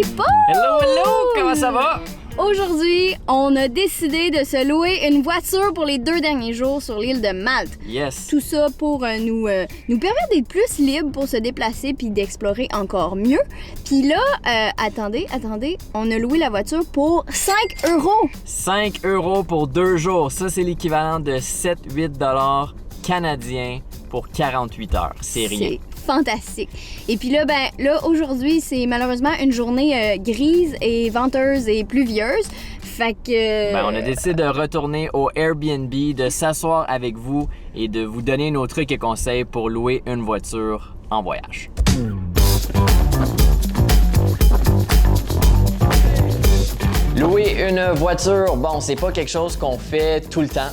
people! Hello, hello! Comment ça va? Aujourd'hui, on a décidé de se louer une voiture pour les 2 derniers jours sur l'île de Malte. Yes! Tout ça pour nous permettre d'être plus libres pour se déplacer puis d'explorer encore mieux. Puis là, attendez, on a loué la voiture pour 5 €. 5 € pour 2 jours. Ça, c'est l'équivalent de 7-8 $ canadiens pour 48 heures. C'est rien. C'est fantastique. Et puis là, aujourd'hui, c'est malheureusement une journée grise et venteuse et pluvieuse. Fait que... On a décidé de retourner au Airbnb, de s'asseoir avec vous et de vous donner nos trucs et conseils pour louer une voiture en voyage. Louer une voiture, bon, c'est pas quelque chose qu'on fait tout le temps.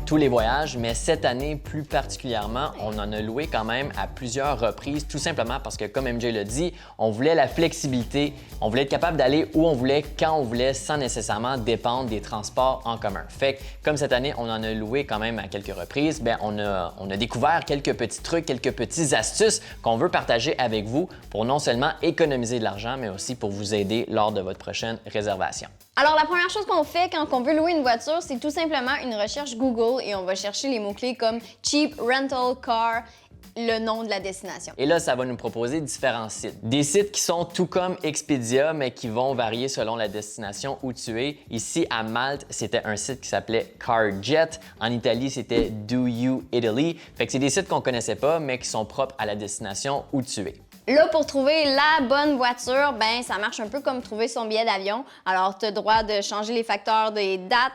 Tous les voyages, mais cette année plus particulièrement, on en a loué quand même à plusieurs reprises, tout simplement parce que, comme MJ l'a dit, on voulait la flexibilité, on voulait être capable d'aller où on voulait, quand on voulait, sans nécessairement dépendre des transports en commun. Fait que, comme cette année, on en a loué quand même à quelques reprises, on a découvert quelques petits trucs, quelques petites astuces qu'on veut partager avec vous pour non seulement économiser de l'argent, mais aussi pour vous aider lors de votre prochaine réservation. Alors, la première chose qu'on fait quand on veut louer une voiture, c'est tout simplement une recherche Google et on va chercher les mots-clés comme cheap, rental, car, le nom de la destination. Et là, ça va nous proposer différents sites. Des sites qui sont tout comme Expedia, mais qui vont varier selon la destination où tu es. Ici, à Malte, c'était un site qui s'appelait CarJet. En Italie, c'était Do You Italy. Fait que c'est des sites qu'on connaissait pas, mais qui sont propres à la destination où tu es. Là, pour trouver la bonne voiture, ça marche un peu comme trouver son billet d'avion. Alors, tu as le droit de changer les facteurs des dates,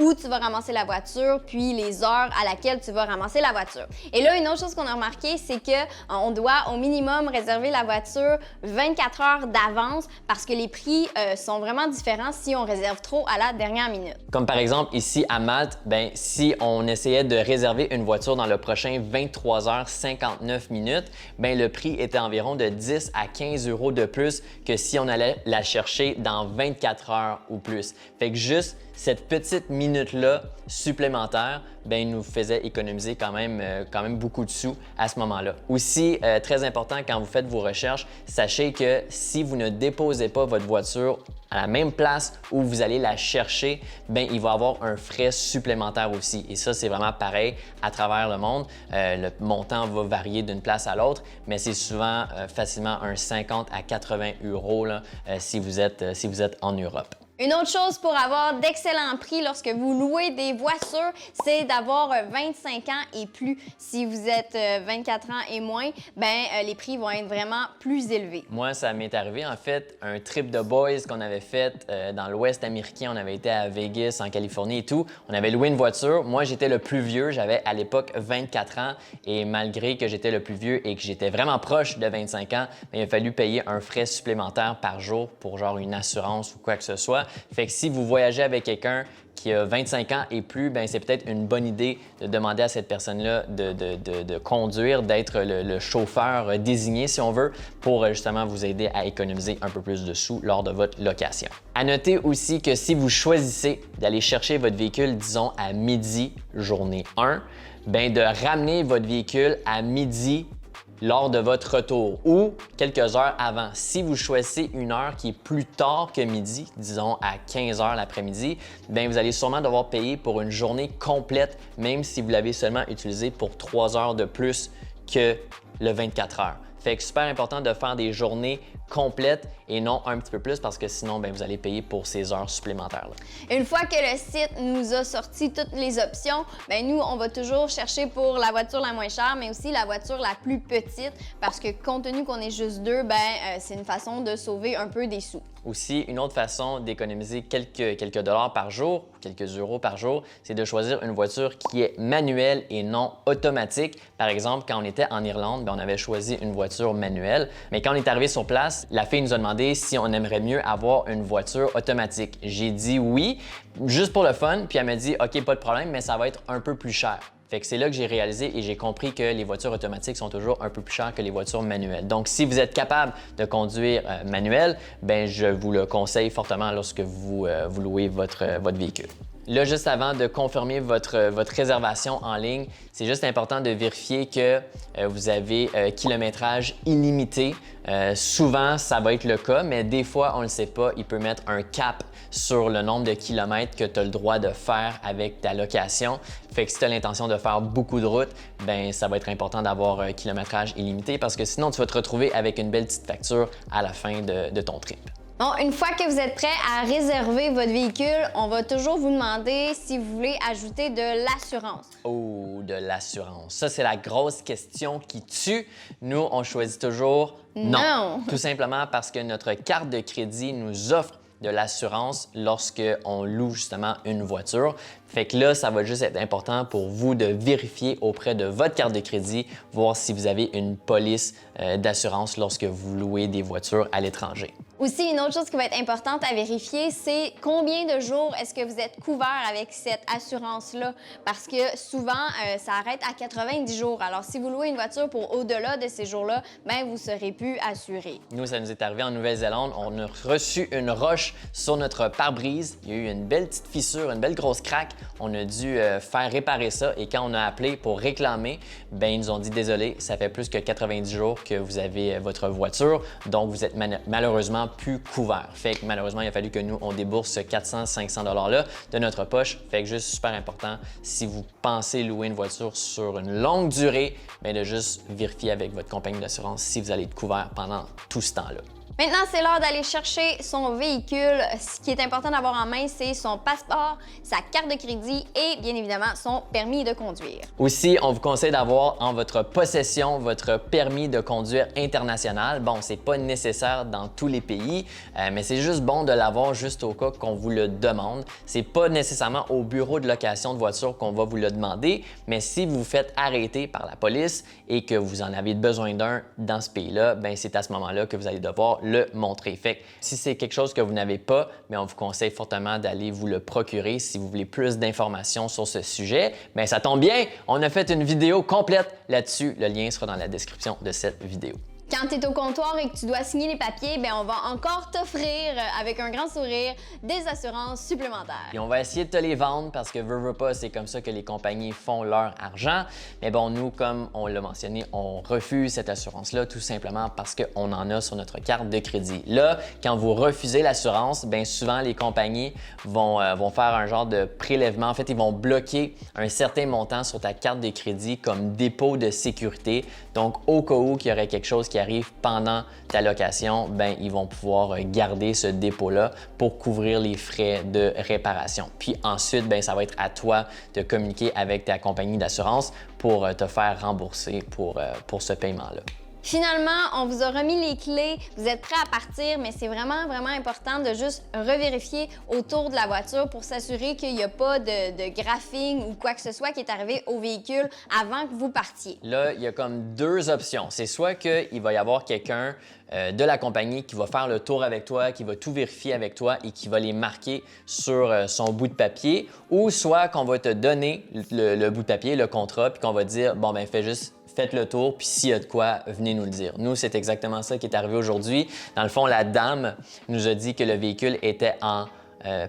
où tu vas ramasser la voiture, puis les heures à laquelle tu vas ramasser la voiture. Et là, une autre chose qu'on a remarqué, c'est qu'on doit au minimum réserver la voiture 24 heures d'avance parce que les prix sont vraiment différents si on réserve trop à la dernière minute. Comme par exemple, ici à Malte, si on essayait de réserver une voiture dans le prochain 23h59, le prix était environ de 10 à 15 € de plus que si on allait la chercher dans 24 heures ou plus. Fait que juste cette petite minute-là supplémentaire, nous faisait économiser quand même beaucoup de sous à ce moment-là. Aussi, très important quand vous faites vos recherches, sachez que si vous ne déposez pas votre voiture à la même place où vous allez la chercher, il va y avoir un frais supplémentaire aussi. Et ça, c'est vraiment pareil à travers le monde. Le montant va varier d'une place à l'autre, mais c'est souvent facilement un 50 à 80 € là, si vous êtes en Europe. Une autre chose pour avoir d'excellents prix lorsque vous louez des voitures, c'est d'avoir 25 ans et plus. Si vous êtes 24 ans et moins, les prix vont être vraiment plus élevés. Moi, ça m'est arrivé en fait un trip de boys qu'on avait fait dans l'Ouest américain. On avait été à Vegas, en Californie et tout. On avait loué une voiture. Moi, j'étais le plus vieux. J'avais à l'époque 24 ans et malgré que j'étais le plus vieux et que j'étais vraiment proche de 25 ans, il a fallu payer un frais supplémentaire par jour pour genre une assurance ou quoi que ce soit. Fait que si vous voyagez avec quelqu'un qui a 25 ans et plus, c'est peut-être une bonne idée de demander à cette personne-là de conduire, d'être le chauffeur désigné, si on veut, pour justement vous aider à économiser un peu plus de sous lors de votre location. À noter aussi que si vous choisissez d'aller chercher votre véhicule, disons, à midi, journée 1, de ramener votre véhicule à midi lors de votre retour ou quelques heures avant. Si vous choisissez une heure qui est plus tard que midi, disons à 15 h l'après-midi, vous allez sûrement devoir payer pour une journée complète, même si vous l'avez seulement utilisé pour 3 heures de plus que le 24 heures. Fait que super important de faire des journées complètes et non un petit peu plus parce que sinon, vous allez payer pour ces heures supplémentaires-là. Une fois que le site nous a sorti toutes les options, nous, on va toujours chercher pour la voiture la moins chère, mais aussi la voiture la plus petite parce que compte tenu qu'on est juste deux, c'est une façon de sauver un peu des sous. Aussi, une autre façon d'économiser quelques dollars par jour, quelques euros par jour, c'est de choisir une voiture qui est manuelle et non automatique. Par exemple, quand on était en Irlande, on avait choisi une voiture manuelle, mais quand on est arrivé sur place, la fille nous a demandé si on aimerait mieux avoir une voiture automatique. J'ai dit oui, juste pour le fun, puis elle m'a dit « OK, pas de problème, mais ça va être un peu plus cher ». Fait que c'est là que j'ai réalisé et j'ai compris que les voitures automatiques sont toujours un peu plus chères que les voitures manuelles. Donc, si vous êtes capable de conduire manuel, je vous le conseille fortement lorsque vous louez votre véhicule. Là, juste avant de confirmer votre réservation en ligne, c'est juste important de vérifier que vous avez kilométrage illimité. Souvent, ça va être le cas, mais des fois, on ne le sait pas, il peut mettre un cap sur le nombre de kilomètres que tu as le droit de faire avec ta location. Fait que si tu as l'intention de faire beaucoup de routes, ben ça va être important d'avoir un kilométrage illimité parce que sinon, tu vas te retrouver avec une belle petite facture à la fin de ton trip. Bon, une fois que vous êtes prêt à réserver votre véhicule, on va toujours vous demander si vous voulez ajouter de l'assurance. Oh, de l'assurance. Ça, c'est la grosse question qui tue. Nous, on choisit toujours non. Tout simplement parce que notre carte de crédit nous offre de l'assurance lorsqu'on loue justement une voiture. Fait que là, ça va juste être important pour vous de vérifier auprès de votre carte de crédit, voir si vous avez une police d'assurance lorsque vous louez des voitures à l'étranger. Aussi, une autre chose qui va être importante à vérifier, c'est combien de jours est-ce que vous êtes couvert avec cette assurance-là? Parce que souvent, ça arrête à 90 jours. Alors, si vous louez une voiture pour au-delà de ces jours-là, ben vous serez plus assuré. Nous, ça nous est arrivé en Nouvelle-Zélande. On a reçu une roche sur notre pare-brise. Il y a eu une belle petite fissure, une belle grosse craque. On a dû faire réparer ça et quand on a appelé pour réclamer, ben ils nous ont dit désolé, ça fait plus que 90 jours que vous avez votre voiture, donc vous êtes malheureusement plus couvert. Fait que malheureusement, il a fallu que nous, on débourse ce 400-500 $ de notre poche. Fait que juste super important, si vous pensez louer une voiture sur une longue durée, bien de juste vérifier avec votre compagnie d'assurance si vous allez être couvert pendant tout ce temps-là. Maintenant, c'est l'heure d'aller chercher son véhicule. Ce qui est important d'avoir en main, c'est son passeport, sa carte de crédit et bien évidemment son permis de conduire. Aussi, on vous conseille d'avoir en votre possession votre permis de conduire international. Bon, c'est pas nécessaire dans tous les pays, mais c'est juste bon de l'avoir juste au cas qu'on vous le demande. C'est pas nécessairement au bureau de location de voiture qu'on va vous le demander, mais si vous vous faites arrêter par la police et que vous en avez besoin d'un dans ce pays-là, ben c'est à ce moment-là que vous allez devoir le montrer. Fait que si c'est quelque chose que vous n'avez pas, mais on vous conseille fortement d'aller vous le procurer si vous voulez plus d'informations sur ce sujet. Mais ça tombe bien, on a fait une vidéo complète là-dessus. Le lien sera dans la description de cette vidéo. Quand tu es au comptoir et que tu dois signer les papiers, bien, on va encore t'offrir, avec un grand sourire, des assurances supplémentaires. Et on va essayer de te les vendre parce que veux pas, c'est comme ça que les compagnies font leur argent. Mais bon, nous, comme on l'a mentionné, on refuse cette assurance-là tout simplement parce qu'on en a sur notre carte de crédit. Là, quand vous refusez l'assurance, bien souvent les compagnies vont faire un genre de prélèvement. En fait, ils vont bloquer un certain montant sur ta carte de crédit comme dépôt de sécurité. Donc, au cas où il y aurait quelque chose qui arrive pendant ta location, ben ils vont pouvoir garder ce dépôt-là pour couvrir les frais de réparation. Puis ensuite, ben ça va être à toi de communiquer avec ta compagnie d'assurance pour te faire rembourser pour ce paiement-là. Finalement, on vous a remis les clés, vous êtes prêts à partir, mais c'est vraiment important de juste revérifier autour de la voiture pour s'assurer qu'il n'y a pas de graphing ou quoi que ce soit qui est arrivé au véhicule avant que vous partiez. Là, il y a comme deux options. C'est soit qu'il va y avoir quelqu'un de la compagnie qui va faire le tour avec toi, qui va tout vérifier avec toi et qui va les marquer sur son bout de papier, ou soit qu'on va te donner le bout de papier, le contrat, puis qu'on va dire, bon, ben faites le tour, puis s'il y a de quoi, venez nous le dire. Nous, c'est exactement ça qui est arrivé aujourd'hui. Dans le fond, la dame nous a dit que le véhicule était en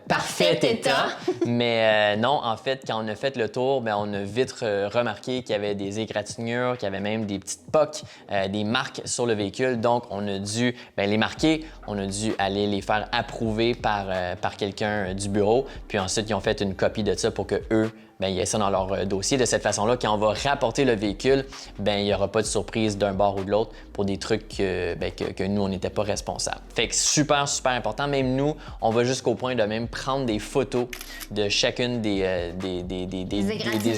parfait état. Mais non, en fait, quand on a fait le tour, bien, on a vite remarqué qu'il y avait des égratignures, qu'il y avait même des petites poques, des marques sur le véhicule. Donc, on a dû les marquer. On a dû aller les faire approuver par quelqu'un du bureau. Puis ensuite, ils ont fait une copie de ça pour que eux, il y a ça dans leur dossier. De cette façon-là, quand on va rapporter le véhicule, il n'y aura pas de surprise d'un bord ou de l'autre pour des trucs que nous, on n'était pas responsables. Fait que super, super important. Même nous, on va jusqu'au point de même prendre des photos de chacune des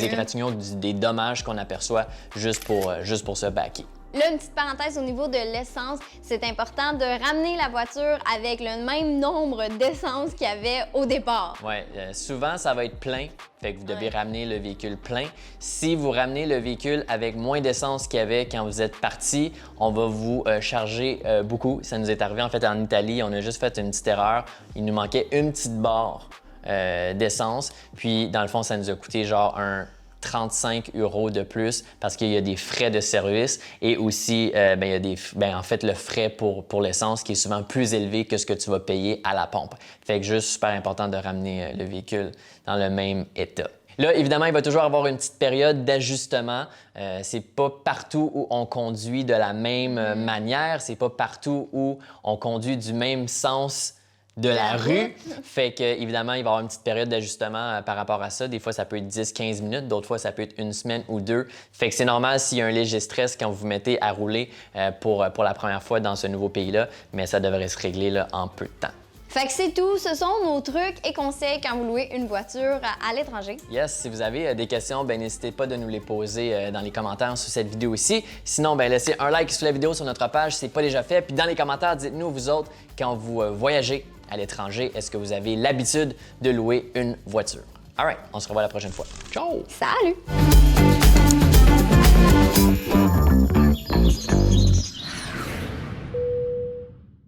égratignures, des dommages qu'on aperçoit juste pour se backer. Là, une petite parenthèse au niveau de l'essence, c'est important de ramener la voiture avec le même nombre d'essence qu'il y avait au départ. Oui, souvent, ça va être plein, fait que vous devez ramener le véhicule plein. Si vous ramenez le véhicule avec moins d'essence qu'il y avait quand vous êtes parti, on va vous charger beaucoup. Ça nous est arrivé en fait en Italie, on a juste fait une petite erreur. Il nous manquait une petite barre d'essence, puis dans le fond, ça nous a coûté genre un 35 € de plus parce qu'il y a des frais de service et aussi il y a en fait le frais pour l'essence qui est souvent plus élevé que ce que tu vas payer à la pompe. Fait que juste super important de ramener le véhicule dans le même état. Là, évidemment, il va toujours avoir une petite période d'ajustement. C'est pas partout où on conduit de la même manière, c'est pas partout où on conduit du même sens de la rue. Fait que, évidemment, il va y avoir une petite période d'ajustement par rapport à ça. Des fois, ça peut être 10-15 minutes, d'autres fois, ça peut être une semaine ou deux. Fait que c'est normal s'il y a un léger stress quand vous vous mettez à rouler pour la première fois dans ce nouveau pays-là, mais ça devrait se régler là, en peu de temps. Fait que c'est tout, ce sont nos trucs et conseils quand vous louez une voiture à l'étranger. Yes, si vous avez des questions, n'hésitez pas de nous les poser dans les commentaires sous cette vidéo ici. Sinon, laissez un like sous la vidéo sur notre page si ce n'est pas déjà fait. Puis dans les commentaires, dites-nous, vous autres, quand vous voyagez à l'étranger, est-ce que vous avez l'habitude de louer une voiture? All right, on se revoit la prochaine fois. Ciao! Salut!